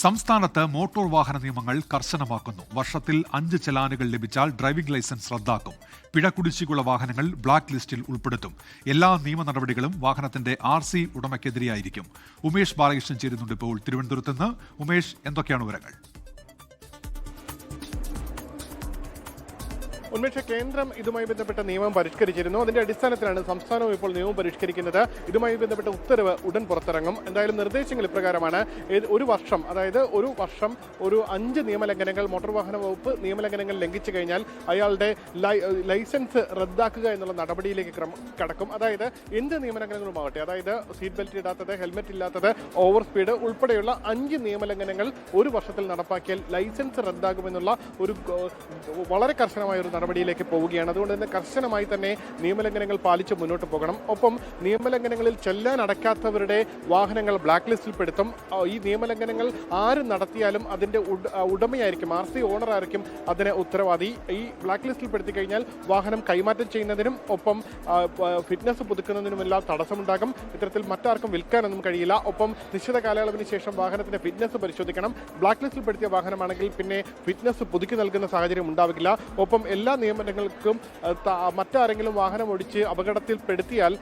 സംസ്ഥാനത്ത് മോട്ടോർ വാഹന നിയമങ്ങൾ കർശനമാക്കുന്നു. വർഷത്തിൽ 5 ചലാനുകൾ ലഭിച്ചാൽ ഡ്രൈവിംഗ് ലൈസൻസ് റദ്ദാക്കും. പിഴ കുടിശ്ശികയുള്ള വാഹനങ്ങൾ ബ്ലാക്ക് ലിസ്റ്റിൽ ഉൾപ്പെടുത്തും. എല്ലാ നിയമ നടപടികളും വാഹനത്തിന്റെ RC ഉടമയ്ക്കെതിരെയായിരിക്കും. ഉമേഷ് ബാലകൃഷ്ണൻ ചേരുന്നുണ്ട് ഇപ്പോൾ തിരുവനന്തപുരത്ത് നിന്ന്. ഉമേഷ്, എന്തൊക്കെയാണ് വിവരങ്ങൾ? ഉന്മേഷ, കേന്ദ്രം ഇതുമായി ബന്ധപ്പെട്ട നിയമം പരിഷ്കരിച്ചിരുന്നു. അതിന്റെ അടിസ്ഥാനത്തിലാണ് സംസ്ഥാനവും ഇപ്പോൾ നിയമം പരിഷ്കരിക്കുന്നത്. ഇതുമായി ബന്ധപ്പെട്ട ഉത്തരവ് ഉടൻ പുറത്തിറങ്ങും. എന്തായാലും നിർദ്ദേശങ്ങൾ ഇപ്രകാരമാണ്. ഒരു വർഷം, അതായത് ഒരു 5 നിയമലംഘനങ്ങൾ മോട്ടോർ വാഹന വകുപ്പ് നിയമലംഘനങ്ങൾ ലംഘിച്ചു കഴിഞ്ഞാൽ അയാളുടെ ലൈസൻസ് റദ്ദാക്കുക എന്നുള്ള നടപടിയിലേക്ക് കടക്കും. അതായത് എന്ത് നിയമലംഘനങ്ങളുമാകട്ടെ, അതായത് സീറ്റ് ബെൽറ്റ് ഇടാത്തത്, ഹെൽമെറ്റ് ഇല്ലാത്തത്, ഓവർ സ്പീഡ് ഉൾപ്പെടെയുള്ള 5 നിയമലംഘനങ്ങൾ ഒരു വർഷത്തിൽ നടപ്പാക്കിയാൽ ലൈസൻസ് റദ്ദാകുമെന്നുള്ള ഒരു വളരെ കർശനമായ ഒരു നടപടിയിലേക്ക് പോവുകയാണ്. അതുകൊണ്ട് തന്നെ കർശനമായി തന്നെ നിയമലംഘനങ്ങൾ പാലിച്ച് മുന്നോട്ട് പോകണം. ഒപ്പം നിയമലംഘനങ്ങളിൽ ചെല്ലാൻ അടയ്ക്കാത്തവരുടെ വാഹനങ്ങൾ ബ്ലാക്ക് ലിസ്റ്റിൽ പെടുത്തും. ഈ നിയമലംഘനങ്ങൾ ആര് നടത്തിയാലും അതിന്റെ ഉടമയായിരിക്കും, RC ഓണർ ആയിരിക്കും അതിന് ഉത്തരവാദി. ഈ ബ്ലാക്ക് ലിസ്റ്റിൽ പെടുത്തി കഴിഞ്ഞാൽ വാഹനം കൈമാറ്റം ചെയ്യുന്നതിനും ഒപ്പം ഫിറ്റ്നസ് പുതുക്കുന്നതിനുമെല്ലാം തടസ്സമുണ്ടാകും. ഇത്തരത്തിൽ മറ്റാർക്കും വിൽക്കാനൊന്നും കഴിയില്ല. ഒപ്പം നിശ്ചിത കാലയളവിന് ശേഷം വാഹനത്തിന്റെ ഫിറ്റ്നസ് പരിശോധിക്കണം. ബ്ലാക്ക് ലിസ്റ്റിൽ പെടുത്തിയ വാഹനമാണെങ്കിൽ പിന്നെ ഫിറ്റ്നസ് പുതുക്കി നൽകുന്ന സാഹചര്യം ഉണ്ടാവില്ല. ഒപ്പം എല്ലാ നിയമനങ്ങൾക്കും മറ്റാരെങ്കിലും വാഹനം ഓടിച്ച് അപകടത്തിൽപ്പെടുത്തിയാൽ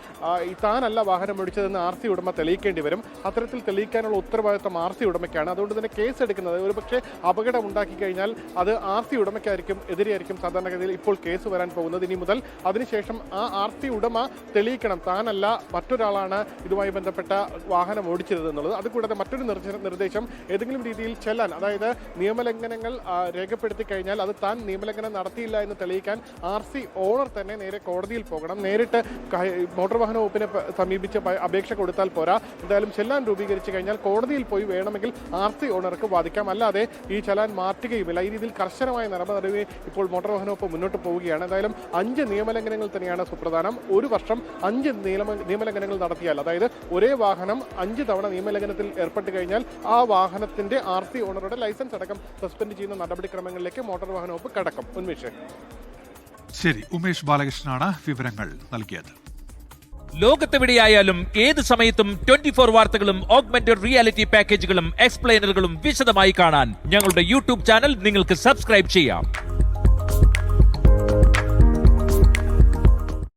താനല്ല വാഹനം ഓടിച്ചതെന്ന് RC ഉടമ തെളിയിക്കേണ്ടി വരും. അത്തരത്തിൽ തെളിയിക്കാനുള്ള ഉത്തരവാദിത്വം RC ഉടമയ്ക്കാണ്. അതുകൊണ്ട് തന്നെ കേസ് എടുക്കുന്നത്, ഒരുപക്ഷെ അപകടം ഉണ്ടാക്കി കഴിഞ്ഞാൽ അത് RC ഉടമയ്ക്കായിരിക്കും, എതിരെയായിരിക്കും സാധാരണഗതിയിൽ ഇപ്പോൾ കേസ് വരാൻ പോകുന്നത്. ഇനി മുതൽ അതിനുശേഷം ആ RC ഉടമ തെളിയിക്കണം താനല്ല മറ്റൊരാളാണ് ഇതുമായി ബന്ധപ്പെട്ട വാഹനം ഓടിച്ചത് എന്നുള്ളത്. അതുകൂടാതെ മറ്റൊരു നിർദ്ദേശം, ഏതെങ്കിലും രീതിയിൽ ചെല്ലാൻ, അതായത് നിയമലംഘനങ്ങൾ രേഖപ്പെടുത്തി കഴിഞ്ഞാൽ അത് താൻ നിയമലംഘനം നടത്തിയില്ല എന്ന് തെളിയിക്കാൻ RC ഓണർ തന്നെ നേരെ കോടതിയിൽ പോകണം. നേരിട്ട് മോട്ടോർ വാഹന വകുപ്പിനെ സമീപിച്ച് അപേക്ഷ കൊടുത്താൽ പോരാ. എന്തായാലും ചെല്ലാൻ രൂപീകരിച്ചു കഴിഞ്ഞാൽ കോടതിയിൽ പോയി വേണമെങ്കിൽ RC ഓണർക്ക് വാദിക്കാം. അല്ലാതെ ഈ ചലാൻ മാറ്റുകയുമില്ല. ഈ രീതിയിൽ കർശനമായ നടപടി ഇപ്പോൾ മോട്ടോർ വാഹന വകുപ്പ് മുന്നോട്ട് പോവുകയാണ്. എന്തായാലും 5 നിയമലംഘനങ്ങൾ തന്നെയാണ് സുപ്രധാനം. ഒരു വർഷം 5 നിയമലംഘനങ്ങൾ നടത്തിയാൽ, അതായത് ഒരേ വാഹനം 5 തവണ നിയമലംഘനത്തിൽ ഏർപ്പെട്ട് കഴിഞ്ഞാൽ ആ വാഹനത്തിന്റെ RC ഓണറുടെ ലൈസൻസ് അടക്കം സസ്പെൻഡ് ചെയ്യുന്ന നടപടിക്രമങ്ങളിലേക്ക് മോട്ടോർ വാഹന വകുപ്പ് കടക്കും. ഉന്മേഷ്, ശരി. ഉമേഷ് ബാലകൃഷ്ണനാണ് വിവരങ്ങൾ നൽകിയത്. ലോകത്തെവിടെയായാലും ഏത് സമയത്തും 24 വാർത്തകളും ഓഗ്മെന്റഡ് റിയാലിറ്റി പാക്കേജുകളും എക്സ്പ്ലെയിനറുകളും വിശദമായി കാണാൻ ഞങ്ങളുടെ YouTube ചാനൽ നിങ്ങൾക്ക് സബ്സ്ക്രൈബ് ചെയ്യാം.